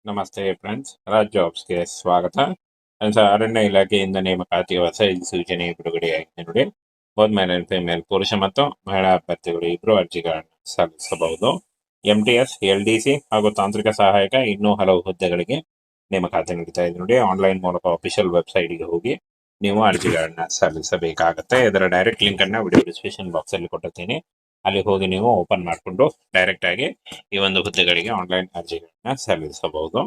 ನಮಸ್ತೆ ಫ್ರೆಂಡ್ಸ್, ರಾಜ್ ಜಾಬ್ಸ್ಗೆ ಸ್ವಾಗತ. ಫ್ರೆಂಡ್ಸ್, ಅರಣ್ಯ ಇಲಾಖೆಯಿಂದ ನೇಮಕಾತಿಯ ಹೊಸ ಸೂಚನೆ ಬಿಡುಗಡೆಯಾಗಿದೆ ನೋಡಿ. ಬೋತ್ ಮೇಲ್ ಅಂಡ್ ಫಿಮೇಲ್, ಪುರುಷ ಮತ್ತು ಮಹಿಳಾ ಅಭ್ಯರ್ಥಿಗಳು ಇಬ್ಬರು ಅರ್ಜಿಗಳನ್ನು ಸಲ್ಲಿಸಬಹುದು. MTS, LDC ಹಾಗೂ ತಾಂತ್ರಿಕ ಸಹಾಯಕ ಇನ್ನೂ ಹಲವು ಹುದ್ದೆಗಳಿಗೆ ನೇಮಕಾತಿ ನಡೀತಾ ಇದೆ ನೋಡಿ. ಆನ್ಲೈನ್ ಮೂಲಕ ಅಫಿಷಿಯಲ್ ವೆಬ್ಸೈಟ್ಗೆ ಹೋಗಿ ನೀವು ಅರ್ಜಿಗಳನ್ನ ಸಲ್ಲಿಸಬೇಕಾಗತ್ತೆ. ಇದರ ಡೈರೆಕ್ಟ್ ಲಿಂಕ್ ಅನ್ನ ವಿಡಿಯೋ ಡಿಸ್ಕ್ರಿಪ್ಷನ್ ಬಾಕ್ಸ್ ಅಲ್ಲಿ ಕೊಟ್ಟಿರ್ತೀನಿ. ಅಲ್ಲಿ ಹೋಗಿ ನೀವು ಓಪನ್ ಮಾಡಿಕೊಂಡು ಡೈರೆಕ್ಟ್ ಆಗಿ ಈ ಒಂದು ಹುದ್ದೆಗಳಿಗೆ ಆನ್ಲೈನ್ ಅರ್ಜಿಗಳನ್ನ ಸಲ್ಲಿಸಬಹುದು.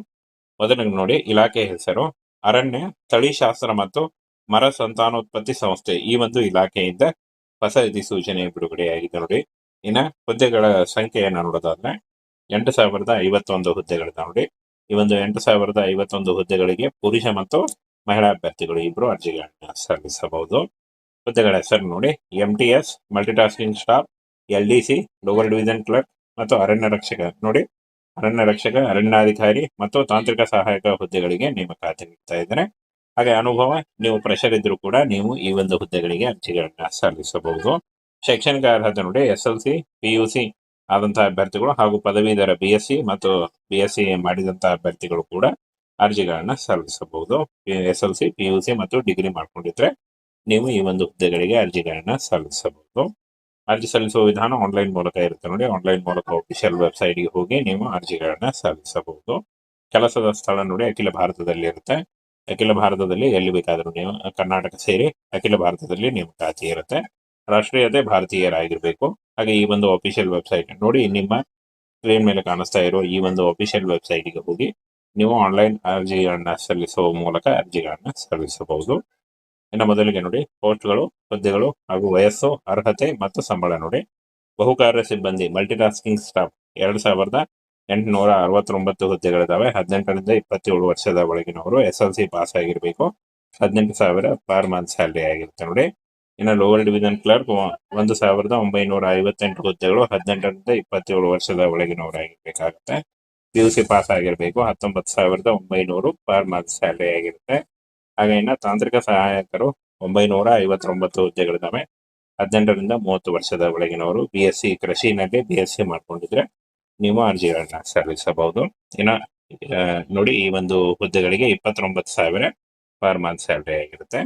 ಮೊದಲಿಗೆ ನೋಡಿ, ಇಲಾಖೆ ಹೆಸರು ಅರಣ್ಯ ತಳಿಶಾಸ್ತ್ರ ಮತ್ತು ಮರ ಸಂತಾನೋತ್ಪತ್ತಿ ಸಂಸ್ಥೆ. ಈ ಒಂದು ಇಲಾಖೆಯಿಂದ ಹೊಸ ಅಧಿಸೂಚನೆ ಬಿಡುಗಡೆಯಾಗಿದೆ ನೋಡಿ. ಇನ್ನ ಹುದ್ದೆಗಳ ಸಂಖ್ಯೆಯನ್ನು ನೋಡೋದಾದ್ರೆ 8,051 ಹುದ್ದೆಗಳಿದೆ ನೋಡಿ. ಈ ಒಂದು 8,051 ಹುದ್ದೆಗಳಿಗೆ ಪುರುಷ ಮತ್ತು ಮಹಿಳಾ ಅಭ್ಯರ್ಥಿಗಳು ಇಬ್ರು ಅರ್ಜಿಗಳನ್ನ ಸಲ್ಲಿಸಬಹುದು. ಹುದ್ದೆಗಳ ಹೆಸರು ನೋಡಿ: MTS multitasking staff, LDC lower division clerk ಮತ್ತು ಅರಣ್ಯ ರಕ್ಷಕ ನೋಡಿ. ಅರಣ್ಯ ರಕ್ಷಕ, ಅರಣ್ಯಾಧಿಕಾರಿ ಮತ್ತು ತಾಂತ್ರಿಕ ಸಹಾಯಕ ಹುದ್ದೆಗಳಿಗೆ ನೇಮಕಾತಿ ನೀಡ್ತಾ ಇದ್ದಾರೆ. ಹಾಗೆ ಅನುಭವ ನೀವು ಫ್ರೆಷರ್ ಇದ್ರೂ ಕೂಡ ನೀವು ಈ ಒಂದು ಹುದ್ದೆಗಳಿಗೆ ಅರ್ಜಿಗಳನ್ನ ಸಲ್ಲಿಸಬಹುದು. ಶೈಕ್ಷಣಿಕ ಅರ್ಹತೆ ನೋಡಿ: SLC, PUC ಆದಂತಹ ಅಭ್ಯರ್ಥಿಗಳು ಹಾಗೂ ಪದವೀಧರ BSc ಮತ್ತು BSc ಮಾಡಿದಂತಹ ಅಭ್ಯರ್ಥಿಗಳು ಕೂಡ ಅರ್ಜಿಗಳನ್ನ ಸಲ್ಲಿಸಬಹುದು. SLC, PUC ಮತ್ತು ಡಿಗ್ರಿ ಮಾಡ್ಕೊಂಡಿದ್ರೆ ನೀವು ಈ ಒಂದು ಹುದ್ದೆಗಳಿಗೆ ಅರ್ಜಿಗಳನ್ನ ಸಲ್ಲಿಸಬಹುದು. ಅರ್ಜಿ ಸಲ್ಲಿಸುವ ವಿಧಾನ ಆನ್ಲೈನ್ ಮೂಲಕ ಇರುತ್ತೆ ನೋಡಿ. ಆನ್ಲೈನ್ ಮೂಲಕ ಅಫಿಷಿಯಲ್ ವೆಬ್ಸೈಟ್ಗೆ ಹೋಗಿ ನೀವು ಅರ್ಜಿಗಳನ್ನ ಸಲ್ಲಿಸಬಹುದು. ಕೆಲಸದ ಸ್ಥಳ ನೋಡಿ, ಅಖಿಲ ಭಾರತದಲ್ಲಿ ಇರುತ್ತೆ. ಅಖಿಲ ಭಾರತದಲ್ಲಿ ಎಲ್ಲಿ ಬೇಕಾದರೂ ನೀವು, ಕರ್ನಾಟಕ ಸೇರಿ ಅಖಿಲ ಭಾರತದಲ್ಲಿ ನೇಮಕಾತಿ ಇರುತ್ತೆ. ರಾಷ್ಟ್ರೀಯತೆ ಭಾರತೀಯರಾಗಿರ್ಬೇಕು. ಹಾಗೆ ಈ ಒಂದು ಅಫಿಷಿಯಲ್ ವೆಬ್ಸೈಟ್ ನೋಡಿ, ನಿಮ್ಮ ಸ್ಕ್ರೀನ್ ಮೇಲೆ ಕಾಣಿಸ್ತಾ ಇರೋ ಈ ಒಂದು ಅಫಿಷಿಯಲ್ ವೆಬ್ಸೈಟ್ಗೆ ಹೋಗಿ ನೀವು ಆನ್ಲೈನ್ ಅರ್ಜಿಗಳನ್ನ ಸಲ್ಲಿಸುವ ಮೂಲಕ ಅರ್ಜಿಗಳನ್ನ ಸಲ್ಲಿಸಬಹುದು. ಇನ್ನು ಮೊದಲಿಗೆ ನೋಡಿ, ಪೋಸ್ಟ್ಗಳು, ಹುದ್ದೆಗಳು ಹಾಗೂ ವಯಸ್ಸು, ಅರ್ಹತೆ ಮತ್ತು ಸಂಬಳ ನೋಡಿ. ಬಹುಕಾರ್ಯ ಸಿಬ್ಬಂದಿ ಮಲ್ಟಿಟಾಸ್ಕಿಂಗ್ ಸ್ಟಾಫ್ 2,869 ಹುದ್ದೆಗಳಿದಾವೆ. 18ರಿಂದ 27 ವರ್ಷದ ಒಳಗಿನವರು SLC ಪಾಸ್ ಆಗಿರ್ಬೇಕು. 18,000 ಪರ್ ಮಂತ್ ಸ್ಯಾಲರಿ ಆಗಿರುತ್ತೆ ನೋಡಿ. ಇನ್ನು ಲೋವರ್ ಡಿವಿಷನ್ ಕ್ಲರ್ಕ್ 1,958 ಹುದ್ದೆಗಳು. 18ರಿಂದ 27 ವರ್ಷದ ಒಳಗಿನವರಾಗಿರ್ಬೇಕಾಗುತ್ತೆ. PUC ಪಾಸ್ ಆಗಿರ್ಬೇಕು. 19,900 ಪರ್ ಮಂತ್ ಸ್ಯಾಲರಿ ಆಗಿರುತ್ತೆ. ಹಾಗೆ ಇನ್ನು ತಾಂತ್ರಿಕ ಸಹಾಯಕರು 959 ಹುದ್ದೆಗಳಿದಾವೆ. 18ರಿಂದ 30 ವರ್ಷದ ಒಳಗಿನವರು. BSc ಕೃಷಿನಲ್ಲಿ BSc ಮಾಡ್ಕೊಂಡಿದ್ರೆ ನೀವು ಅರ್ಜಿಗಳನ್ನ ಸಲ್ಲಿಸಬಹುದು. ಇನ್ನು ನೋಡಿ, ಈ ಒಂದು ಹುದ್ದೆಗಳಿಗೆ 29,000 ಪರ್ ಮಂತ್ ಸ್ಯಾಲರಿ ಆಗಿರುತ್ತೆ.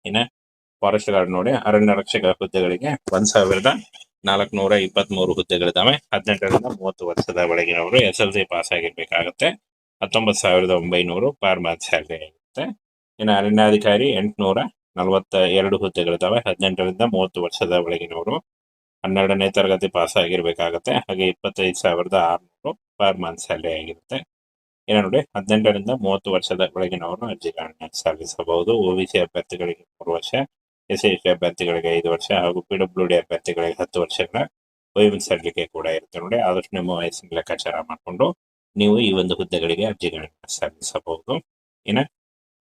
ಇನ್ನು ಫಾರೆಸ್ಟ್ ಗಾರ್ಡ್ ನೋಡಿ, ಅರಣ್ಯ ರಕ್ಷಕ ಹುದ್ದೆಗಳಿಗೆ 1,423 ಹುದ್ದೆಗಳಿದಾವೆ. 18ರಿಂದ 30 ವರ್ಷದ ಒಳಗಿನವರು. SLC ಪಾಸ್ ಆಗಿರ್ಬೇಕಾಗತ್ತೆ. 19,900 ಪರ್ ಮಂತ್ ಸ್ಯಾಲರಿ ಆಗಿರುತ್ತೆ. ಇನ್ನು ಅರಣ್ಯಾಧಿಕಾರಿ 842 ಹುದ್ದೆಗಳಿದಾವೆ. 18ರಿಂದ 30 ವರ್ಷದ ಒಳಗಿನವರು. 12ನೇ ತರಗತಿ ಪಾಸ್ ಆಗಿರ್ಬೇಕಾಗತ್ತೆ. ಹಾಗೆ 25,600 ಪರ್ ಮಂತ್ ಸ್ಯಾಲರಿ ಆಗಿರುತ್ತೆ. ಇನ್ನು ನೋಡಿ, 18ರಿಂದ 30 ವರ್ಷದ ಒಳಗಿನವರು ಅರ್ಜಿಗಳನ್ನ ಸಲ್ಲಿಸಬಹುದು. OBC ಅಭ್ಯರ್ಥಿಗಳಿಗೆ 3 ವರ್ಷ, SC ಅಭ್ಯರ್ಥಿಗಳಿಗೆ 5 ವರ್ಷ ಹಾಗೂ PWD ಅಭ್ಯರ್ಥಿಗಳಿಗೆ 10 ವರ್ಷಗಳ ವಯೋಮಿತಿ ಸಡಿಲಿಕೆ ಕೂಡ ಇರುತ್ತೆ ನೋಡಿ. ಆದಷ್ಟು ನಿಮ್ಮ ವಯಸ್ಸಿನ ಲೆಕ್ಕಾಚಾರ ಮಾಡಿಕೊಂಡು ನೀವು ಈ ಒಂದು ಹುದ್ದೆಗಳಿಗೆ ಅರ್ಜಿಗಳನ್ನ ಸಲ್ಲಿಸಬಹುದು. ಇನ್ನು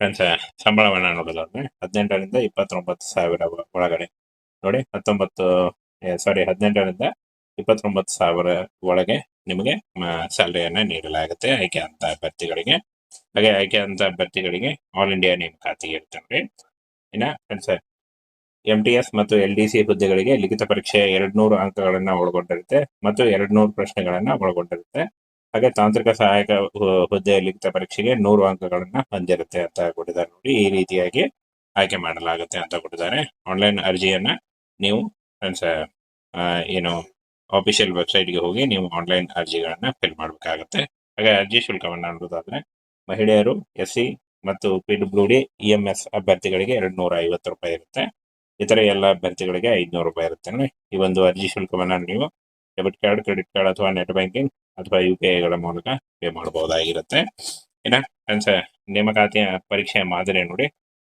ಫ್ರೆಂಡ್ಸ್, ಸಂಬಳವನ್ನ ನೋಡೋದಾದ್ರೆ 18ರಿಂದ 29,000 ಒಳಗಡೆ ನೋಡಿ. 18ರಿಂದ 29,000 ಒಳಗೆ ನಿಮಗೆ ಸ್ಯಾಲರಿಯನ್ನ ನೀಡಲಾಗುತ್ತೆ ಆಯ್ಕೆ ಅಂತ ಅಭ್ಯರ್ಥಿಗಳಿಗೆ. ಹಾಗೆ ಆಯ್ಕೆ ಅಂತ ಅಭ್ಯರ್ಥಿಗಳಿಗೆ ಆಲ್ ಇಂಡಿಯಾ ನೇಮಕಾತಿ ಇರುತ್ತೆ ನೋಡಿ. ಇನ್ನ ಫ್ರೆಂಡ್ಸ್, MTS ಮತ್ತು LDC ಹುದ್ದೆಗಳಿಗೆ ಲಿಖಿತ ಪರೀಕ್ಷೆ 200 ಅಂಕಗಳನ್ನ ಒಳಗೊಂಡಿರುತ್ತೆ ಮತ್ತು 200 ಪ್ರಶ್ನೆಗಳನ್ನ ಒಳಗೊಂಡಿರುತ್ತೆ. ಹಾಗೆ ತಾಂತ್ರಿಕ ಸಹಾಯಕ ಹುದ್ದೆಯ ಲಿಖಿತ ಪರೀಕ್ಷೆಗೆ 100 ಅಂಕಗಳನ್ನ ಹೊಂದಿರುತ್ತೆ ಅಂತ ಕೊಟ್ಟಿದ್ದಾರೆ ನೋಡಿ. ಈ ರೀತಿಯಾಗಿ ಆಯ್ಕೆ ಮಾಡಲಾಗುತ್ತೆ ಅಂತ ಕೊಟ್ಟಿದ್ದಾರೆ. ಆನ್ಲೈನ್ ಅರ್ಜಿಯನ್ನ ನೀವು ಫ್ರೆಂಡ್ಸ್ ಏನು ಅಫಿಷಿಯಲ್ ವೆಬ್ಸೈಟ್ಗೆ ಹೋಗಿ ನೀವು ಆನ್ಲೈನ್ ಅರ್ಜಿಗಳನ್ನ ಫಿಲ್ ಮಾಡಬೇಕಾಗತ್ತೆ. ಹಾಗೆ ಅರ್ಜಿ ಶುಲ್ಕವನ್ನ ನೋಡೋದಾದ್ರೆ ಮಹಿಳೆಯರು, SC ಮತ್ತು PWD EMS ಅಭ್ಯರ್ಥಿಗಳಿಗೆ 250 ರೂಪಾಯಿ ಇರುತ್ತೆ. ಇತರ ಎಲ್ಲ ಅಭ್ಯರ್ಥಿಗಳಿಗೆ 500 ರೂಪಾಯಿ ಇರುತ್ತೆ. ಈ ಒಂದು ಅರ್ಜಿ ಶುಲ್ಕವನ್ನ ನೀವು ಡೆಬಿಟ್ ಕಾರ್ಡ್, ಕ್ರೆಡಿಟ್ ಕಾರ್ಡ್ ಅಥವಾ ನೆಟ್ ಬ್ಯಾಂಕಿಂಗ್ ಅಥವಾ UPI ಗಳ ಮೂಲಕ ಪೇ ಮಾಡಬಹುದಾಗಿರುತ್ತೆ. ಇನ್ನ ಫ್ರೆಂಡ್ಸ್, ನೇಮಕಾತಿಯ ಪರೀಕ್ಷೆಯ ಮಾದರಿ ನೋಡಿ,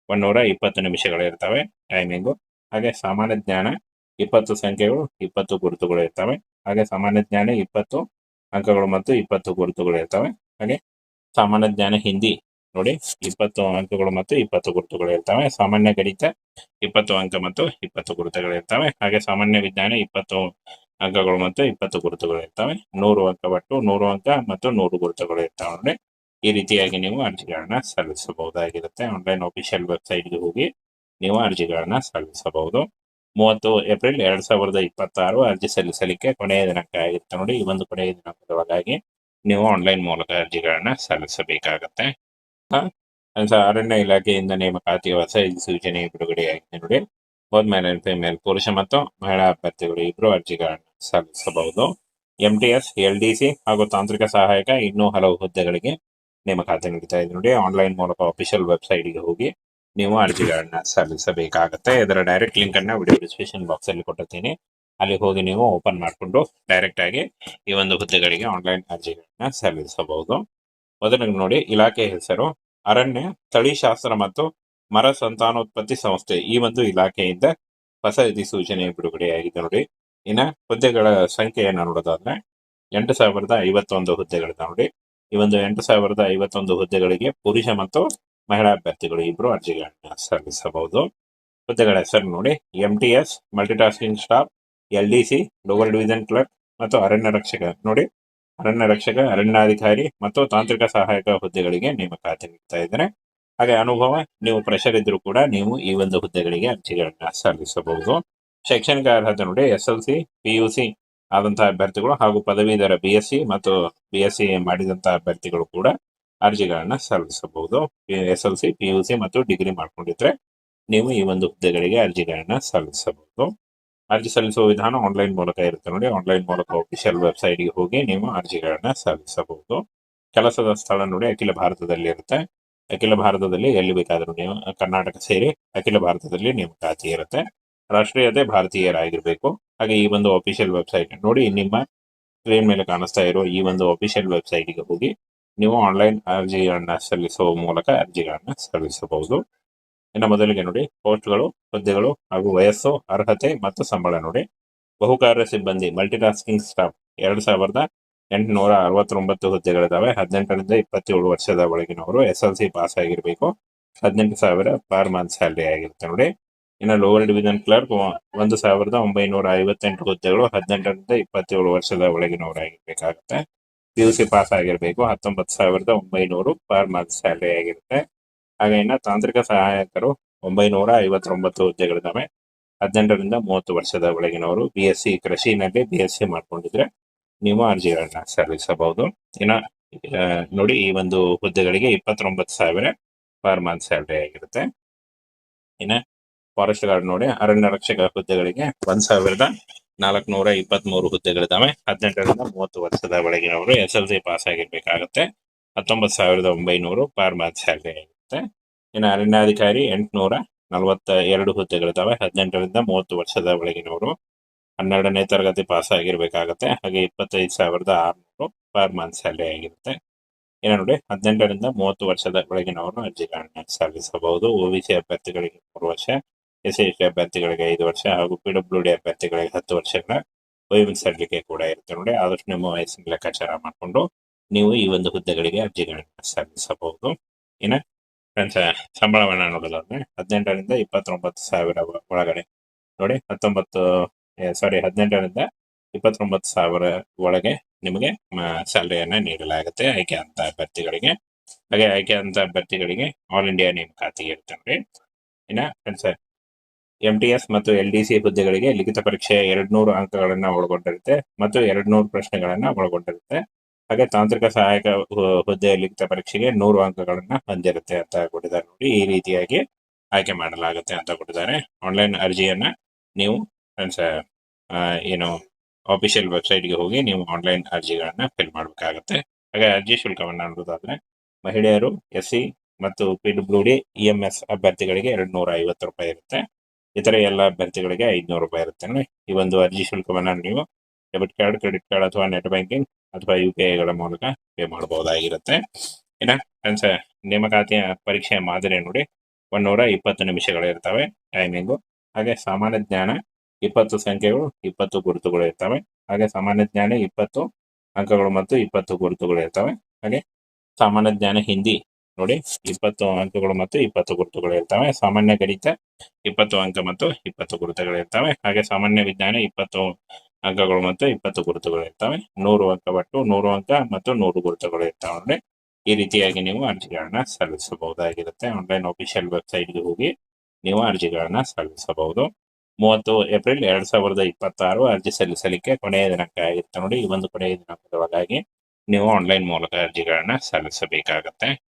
120 ನಿಮಿಷಗಳಿರ್ತವೆ ಟೈಮಿಂಗು. ಹಾಗೆ ಸಾಮಾನ್ಯ ಜ್ಞಾನ 20 ಸಂಖ್ಯೆಗಳು, 20 ಗುರುತುಗಳು ಇರ್ತವೆ. ಹಾಗೆ ಸಾಮಾನ್ಯ ಜ್ಞಾನ 20 ಅಂಕಗಳು ಮತ್ತು 20 ಗುರುತುಗಳು ಇರ್ತವೆ. ಹಾಗೆ ಸಾಮಾನ್ಯ ಜ್ಞಾನ ಹಿಂದಿ ನೋಡಿ, 20 ಅಂಕಗಳು ಮತ್ತು 20 ಗುರುತುಗಳು ಇರ್ತವೆ. ಸಾಮಾನ್ಯ ಗಣಿತ 20 ಅಂಕ ಮತ್ತು 20 ಗುರುತುಗಳು ಇರ್ತವೆ. ಹಾಗೆ ಸಾಮಾನ್ಯ ವಿಜ್ಞಾನ 20 ಅಂಕಗಳು ಮತ್ತು 20 ಗುರುತುಗಳು ಇರ್ತವೆ. 100 ಅಂಕ ಒಟ್ಟು 100 ಅಂಕ ಮತ್ತು 100 ಗುರುತುಗಳು ಇರ್ತವೆ ನೋಡಿ. ಈ ರೀತಿಯಾಗಿ ನೀವು ಅರ್ಜಿಗಳನ್ನ ಸಲ್ಲಿಸಬಹುದಾಗಿರುತ್ತೆ. ಆನ್ಲೈನ್ ಅಫಿಷಿಯಲ್ ವೆಬ್ಸೈಟ್ಗೆ ಹೋಗಿ ನೀವು ಅರ್ಜಿಗಳನ್ನ ಸಲ್ಲಿಸಬಹುದು. 30 ಏಪ್ರಿಲ್ 2026 ಅರ್ಜಿ ಸಲ್ಲಿಸಲಿಕ್ಕೆ ಕೊನೆಯ ದಿನಾಂಕ ಆಗಿರುತ್ತೆ ನೋಡಿ. ಈ ಒಂದು ಕೊನೆಯ ದಿನಾಂಕದೊಳಗಾಗಿ ನೀವು ಆನ್ಲೈನ್ ಮೂಲಕ ಅರ್ಜಿಗಳನ್ನ ಸಲ್ಲಿಸಬೇಕಾಗತ್ತೆ. ಅರಣ್ಯ ಇಲಾಖೆಯಿಂದ ನೇಮಕಾತಿಯ ಹೊಸ ಸೂಚನೆ ಬಿಡುಗಡೆಯಾಗಿದೆ ನೋಡಿ. ಬೋತ್ ಮೇಲ್ ಅಂಡ್ ಫಿಮೇಲ್ ಪುರುಷ ಮತ್ತು ಮಹಿಳಾ ಅಭ್ಯರ್ಥಿಗಳು ಇಬ್ಬರು ಅರ್ಜಿಗಳನ್ನು ಸಲ್ಲಿಸಬಹುದು. MTS, LDC ಹಾಗೂ ತಾಂತ್ರಿಕ ಸಹಾಯಕ ಇನ್ನೂ ಹಲವು ಹುದ್ದೆಗಳಿಗೆ ನೇಮಕಾತಿ ನೀಡ್ತಾ ಇದೆ ನೋಡಿ. ಆನ್ಲೈನ್ ಮೂಲಕ ಅಫಿಷಿಯಲ್ ವೆಬ್ಸೈಟ್ಗೆ ಹೋಗಿ ನೀವು ಅರ್ಜಿಗಳನ್ನ ಸಲ್ಲಿಸಬೇಕಾಗತ್ತೆ. ಇದರ ಡೈರೆಕ್ಟ್ ಲಿಂಕ್ ಅನ್ನ ವಿಡಿಯೋ ಡಿಸ್ಕ್ರಿಪ್ಷನ್ ಬಾಕ್ಸ್ ಅಲ್ಲಿ ಕೊಟ್ಟಿರ್ತೀನಿ. ಅಲ್ಲಿ ಹೋಗಿ ನೀವು ಓಪನ್ ಮಾಡಿಕೊಂಡು ಡೈರೆಕ್ಟ್ ಆಗಿ ಈ ಒಂದು ಹುದ್ದೆಗಳಿಗೆ ಆನ್ಲೈನ್ ಅರ್ಜಿಗಳನ್ನ ಸಲ್ಲಿಸಬಹುದು. ಮೊದಲಿಗೆ ನೋಡಿ, ಇಲಾಖೆ ಹೆಸರು ಅರಣ್ಯ ತಳಿಶಾಸ್ತ್ರ ಮತ್ತು ಮರ ಸಂತಾನೋತ್ಪತ್ತಿ ಸಂಸ್ಥೆ. ಈ ಒಂದು ಇಲಾಖೆಯಿಂದ ಹೊಸ ಅಧಿಸೂಚನೆ ಬಿಡುಗಡೆಯಾಗಿದೆ ನೋಡಿ. ಇನ್ನ ಹುದ್ದೆಗಳ ಸಂಖ್ಯೆಯನ್ನು ನೋಡೋದಾದ್ರೆ 8,051 ಹುದ್ದೆಗಳಿದೆ ನೋಡಿ. ಈ ಒಂದು 8,051 ಹುದ್ದೆಗಳಿಗೆ ಪುರುಷ ಮತ್ತು ಮಹಿಳಾ ಅಭ್ಯರ್ಥಿಗಳು ಇಬ್ರು ಅರ್ಜಿಗಳನ್ನ ಸಲ್ಲಿಸಬಹುದು. ಹುದ್ದೆಗಳ ಹೆಸರು ನೋಡಿ, MTS multitasking staff, LDC lower division clerk ಮತ್ತು ಅರಣ್ಯ ರಕ್ಷಕ ನೋಡಿ. ಅರಣ್ಯ ರಕ್ಷಕ, ಅರಣ್ಯಾಧಿಕಾರಿ ಮತ್ತು ತಾಂತ್ರಿಕ ಸಹಾಯಕ ಹುದ್ದೆಗಳಿಗೆ ನೇಮಕಾತಿ ನೀಡ್ತಾ ಇದ್ದಾರೆ. ಹಾಗೆ ಅನುಭವ ನೀವು ಪ್ರೆಷರ್ ಇದ್ರೂ ಕೂಡ ನೀವು ಈ ಒಂದು ಹುದ್ದೆಗಳಿಗೆ ಅರ್ಜಿಗಳನ್ನ ಸಲ್ಲಿಸಬಹುದು. ಶೈಕ್ಷಣಿಕ ಅರ್ಹತೆ ನೋಡಿ, SLC, PUC ಆದಂತಹ ಅಭ್ಯರ್ಥಿಗಳು ಹಾಗೂ ಪದವೀಧರ BSc ಮತ್ತು BSc ಮಾಡಿದಂತಹ ಅಭ್ಯರ್ಥಿಗಳು ಕೂಡ ಅರ್ಜಿಗಳನ್ನ ಸಲ್ಲಿಸಬಹುದು. SLC, PUC ಮತ್ತು ಡಿಗ್ರಿ ಮಾಡ್ಕೊಂಡಿದ್ರೆ ನೀವು ಈ ಒಂದು ಹುದ್ದೆಗಳಿಗೆ ಅರ್ಜಿಗಳನ್ನ ಸಲ್ಲಿಸಬಹುದು. ಅರ್ಜಿ ಸಲ್ಲಿಸುವ ವಿಧಾನ ಆನ್ಲೈನ್ ಮೂಲಕ ಇರುತ್ತೆ ನೋಡಿ. ಆನ್ಲೈನ್ ಮೂಲಕ ಅಫಿಷಿಯಲ್ ವೆಬ್ಸೈಟ್ಗೆ ಹೋಗಿ ನೀವು ಅರ್ಜಿಗಳನ್ನ ಸಲ್ಲಿಸಬಹುದು. ಕೆಲಸದ ಸ್ಥಳ ನೋಡಿ, ಅಖಿಲ ಭಾರತದಲ್ಲಿ ಇರುತ್ತೆ. ಅಖಿಲ ಭಾರತದಲ್ಲಿ ಎಲ್ಲಿ ಬೇಕಾದರೂ ನೀವು ಕರ್ನಾಟಕ ಸೇರಿ ಅಖಿಲ ಭಾರತದಲ್ಲಿ ನೇಮಕಾತಿ ಇರುತ್ತೆ. ರಾಷ್ಟ್ರೀಯತೆ ಭಾರತೀಯರಾಗಿರ್ಬೇಕು. ಹಾಗೆ ಈ ಒಂದು ಅಫಿಷಿಯಲ್ ವೆಬ್ಸೈಟ್ ನೋಡಿ, ನಿಮ್ಮ ಸ್ಕ್ರೀನ್ ಮೇಲೆ ಕಾಣಿಸ್ತಾ ಇರೋ ಈ ಒಂದು ಅಫಿಷಿಯಲ್ ವೆಬ್ಸೈಟ್ಗೆ ಹೋಗಿ ನೀವು ಆನ್ಲೈನ್ ಅರ್ಜಿಗಳನ್ನ ಸಲ್ಲಿಸುವ ಮೂಲಕ ಅರ್ಜಿಗಳನ್ನ ಸಲ್ಲಿಸಬಹುದು. ಇನ್ನು ಮೊದಲಿಗೆ ನೋಡಿ, ಪೋಸ್ಟ್ಗಳು, ಹುದ್ದೆಗಳು ಹಾಗೂ ವಯಸ್ಸು, ಅರ್ಹತೆ ಮತ್ತು ಸಂಬಳ ನೋಡಿ. ಬಹುಕಾರ್ಯ ಸಿಬ್ಬಂದಿ ಮಲ್ಟಿಟಾಸ್ಕಿಂಗ್ ಸ್ಟಾಫ್ 2,869 ಹುದ್ದೆಗಳಿದಾವೆ. 18ರಿಂದ 27 ವರ್ಷದ ಒಳಗಿನವರು SLC ಪಾಸ್ ಆಗಿರ್ಬೇಕು. 18,000 ಪರ್ ಮಂತ್ ಸ್ಯಾಲರಿ ಆಗಿರುತ್ತೆ ನೋಡಿ. ಇನ್ನು ಲೋವರ್ ಡಿವಿಷನ್ ಕ್ಲರ್ಕ್ 1,958 ಹುದ್ದೆಗಳು. 18ರಿಂದ 27 ವರ್ಷದ ಒಳಗಿನವರಾಗಿರ್ಬೇಕಾಗುತ್ತೆ. PUC ಪಾಸ್ ಆಗಿರ್ಬೇಕು. 19,900 ಪರ್ ಮಂತ್ ಸ್ಯಾಲರಿ ಆಗಿರುತ್ತೆ. ಹಾಗೆ ಇನ್ನು ತಾಂತ್ರಿಕ ಸಹಾಯಕರು 959 ಹುದ್ದೆಗಳಿದಾವೆ. 18ರಿಂದ 30 ವರ್ಷದ ಒಳಗಿನವರು BSc ಕೃಷಿನಲ್ಲಿ BSc ಮಾಡ್ಕೊಂಡಿದ್ರೆ ನೀವು ಅರ್ಜಿಗಳನ್ನ ಸಲ್ಲಿಸಬಹುದು. ಇನ್ನ ನೋಡಿ, ಈ ಒಂದು ಹುದ್ದೆಗಳಿಗೆ 29,000 ಪರ್ ಮಂತ್ ಸ್ಯಾಲರಿ ಆಗಿರುತ್ತೆ. ಇನ್ನ ಫಾರೆಸ್ಟ್ ಗಾರ್ಡ್ ನೋಡಿ, ಅರಣ್ಯ ರಕ್ಷಕ ಹುದ್ದೆಗಳಿಗೆ 1,423 ಹುದ್ದೆಗಳಿದಾವೆ. 18ರಿಂದ 30 ವರ್ಷದ ಒಳಗಿನವರು SLC ಪಾಸ್ ಆಗಿರ್ಬೇಕಾಗತ್ತೆ. 19,900 ಪರ್ ಮಂತ್ ಸ್ಯಾಲರಿ ಆಗಿರುತ್ತೆ. ಇನ್ನು ಅರಣ್ಯಾಧಿಕಾರಿ 842 ಹುದ್ದೆಗಳಿದಾವೆ. 18ರಿಂದ 30 ವರ್ಷದ ಒಳಗಿನವರು 12ನೇ ತರಗತಿ ಪಾಸ್ ಆಗಿರ್ಬೇಕಾಗತ್ತೆ. ಹಾಗೆ 25,600 ಪರ್ ಮಂತ್ ಸ್ಯಾಲರಿ ಆಗಿರುತ್ತೆ. ಇನ್ನು ನೋಡಿ, 18ರಿಂದ 30 ವರ್ಷದ ಒಳಗಿನವರು ಅರ್ಜಿಗಳನ್ನ ಸಲ್ಲಿಸಬಹುದು. OBC ಅಭ್ಯರ್ಥಿಗಳಿಗೆ 3 ವರ್ಷ, SC ಅಭ್ಯರ್ಥಿಗಳಿಗೆ 5 ವರ್ಷ ಹಾಗೂ PWD ಅಭ್ಯರ್ಥಿಗಳಿಗೆ 10 ವರ್ಷಗಳ ವಯೋಮಿತಿ ಸಡಿಲಿಕೆ ಕೂಡ ಇರುತ್ತೆ ನೋಡಿ. ಆದಷ್ಟು ನಿಮ್ಮ ವಯಸ್ಸಿನ ಲೆಕ್ಕಾಚಾರ ಮಾಡಿಕೊಂಡು ನೀವು ಈ ಒಂದು ಹುದ್ದೆಗಳಿಗೆ ಅರ್ಜಿಗಳನ್ನ ಸಲ್ಲಿಸಬಹುದು. ಇನ್ನು ಫ್ರೆಂಡ್ಸ್, ಸಂಬಳವನ್ನ ನೋಡೋದಾದ್ರೆ 18ರಿಂದ 29,000 ಒಳಗಡೆ ನೋಡಿ. 18ರಿಂದ 29,000 ಒಳಗೆ ನಿಮಗೆ ಸ್ಯಾಲರಿಯನ್ನ ನೀಡಲಾಗುತ್ತೆ ಆಯ್ಕೆ ಅಂತ ಅಭ್ಯರ್ಥಿಗಳಿಗೆ. ಹಾಗೆ ಆಯ್ಕೆ ಅಂತ ಅಭ್ಯರ್ಥಿಗಳಿಗೆ ಆಲ್ ಇಂಡಿಯಾ ನೇಮಕಾತಿ ಇರುತ್ತೆ ನೋಡಿ. ಇನ್ನ ಫ್ರೆಂಡ್ಸ್, MTS ಮತ್ತು LDC ಹುದ್ದೆಗಳಿಗೆ ಲಿಖಿತ ಪರೀಕ್ಷೆ 200 ಅಂಕಗಳನ್ನ ಒಳಗೊಂಡಿರುತ್ತೆ ಮತ್ತು 200 ಪ್ರಶ್ನೆಗಳನ್ನ ಒಳಗೊಂಡಿರುತ್ತೆ. ಹಾಗೆ ತಾಂತ್ರಿಕ ಸಹಾಯಕ ಹುದ್ದೆ ಲಿಖಿತ ಪರೀಕ್ಷೆಗೆ 100 ಅಂಕಗಳನ್ನ ಹೊಂದಿರುತ್ತೆ ಅಂತ ಕೊಟ್ಟಿದ್ದಾರೆ ನೋಡಿ. ಈ ರೀತಿಯಾಗಿ ಆಯ್ಕೆ ಮಾಡಲಾಗುತ್ತೆ ಅಂತ ಕೊಟ್ಟಿದ್ದಾರೆ. ಆನ್ಲೈನ್ ಅರ್ಜಿಯನ್ನ ನೀವು ಫ್ರೆಂಡ್ಸ್ ಏನು ಅಫಿಷಿಯಲ್ ವೆಬ್ಸೈಟ್ಗೆ ಹೋಗಿ ನೀವು ಆನ್ಲೈನ್ ಅರ್ಜಿಗಳನ್ನ ಫಿಲ್ ಮಾಡಬೇಕಾಗತ್ತೆ. ಹಾಗೆ ಅರ್ಜಿ ಶುಲ್ಕವನ್ನ ನೋಡೋದಾದ್ರೆ ಮಹಿಳೆಯರು, SC ಮತ್ತು PWD EMS ಅಭ್ಯರ್ಥಿಗಳಿಗೆ 250 ರೂಪಾಯಿ ಇರುತ್ತೆ. ಇತರೆ ಎಲ್ಲ ಅಭ್ಯರ್ಥಿಗಳಿಗೆ 500 ರೂಪಾಯಿ ಇರುತ್ತೆ. ಈ ಒಂದು ಅರ್ಜಿ ಶುಲ್ಕವನ್ನ ನೀವು ಡೆಬಿಟ್ ಕಾರ್ಡ್, ಕ್ರೆಡಿಟ್ ಕಾರ್ಡ್ ಅಥವಾ ನೆಟ್ ಬ್ಯಾಂಕಿಂಗ್ ಅಥವಾ UPI ಮೂಲಕ ಪೇ ಮಾಡಬಹುದಾಗಿರುತ್ತೆ. ಇನ್ನ ಫ್ರೆಂಡ್ಸ್, ನೇಮಕಾತಿಯ ಪರೀಕ್ಷೆಯ ಮಾದರಿ ನೋಡಿ, 120 ನಿಮಿಷಗಳಿರ್ತವೆ ಟೈಮಿಂಗು. ಹಾಗೆ ಸಾಮಾನ್ಯ ಜ್ಞಾನ 20 ಸಂಖ್ಯೆಗಳು, 20 ಗುರುತುಗಳು ಇರ್ತವೆ. ಹಾಗೆ ಸಾಮಾನ್ಯ ಜ್ಞಾನ 20 ಅಂಕಗಳು ಮತ್ತು 20 ಗುರುತುಗಳು ಇರ್ತವೆ. ಹಾಗೆ ಸಾಮಾನ್ಯ ಜ್ಞಾನ ಹಿಂದಿ ನೋಡಿ, 20 ಅಂಕಗಳು ಮತ್ತು 20 ಗುರುತುಗಳು ಇರ್ತವೆ. ಸಾಮಾನ್ಯ ಗಣಿತ 20 ಅಂಕ ಮತ್ತು 20 ಗುರುತುಗಳು ಇರ್ತವೆ. ಹಾಗೆ ಸಾಮಾನ್ಯ ವಿಜ್ಞಾನ 20 ಅಂಕಗಳು ಮತ್ತು 20 ಗುರುತುಗಳು ಇರ್ತವೆ. 100 ಅಂಕ ಒಟ್ಟು 100 ಅಂಕ ಮತ್ತು 100 ಗುರುತುಗಳು ಇರ್ತವೆ ನೋಡಿ. ಈ ರೀತಿಯಾಗಿ ನೀವು ಅರ್ಜಿಗಳನ್ನ ಸಲ್ಲಿಸಬಹುದಾಗಿರುತ್ತೆ. ಆನ್ಲೈನ್ ಅಫಿಷಿಯಲ್ ವೆಬ್ಸೈಟ್ಗೆ ಹೋಗಿ ನೀವು ಅರ್ಜಿಗಳನ್ನ ಸಲ್ಲಿಸಬಹುದು. 30 ಏಪ್ರಿಲ್ 2026 ಅರ್ಜಿ ಸಲ್ಲಿಸಲಿಕ್ಕೆ ಕೊನೆಯ ದಿನಾಂಕ ಆಗಿರುತ್ತೆ ನೋಡಿ. ಈ ಒಂದು ಕೊನೆಯ ದಿನಾಂಕದ ಒಳಗಾಗಿ ನೀವು ಆನ್ಲೈನ್ ಮೂಲಕ ಅರ್ಜಿಗಳನ್ನ ಸಲ್ಲಿಸಬೇಕಾಗತ್ತೆ.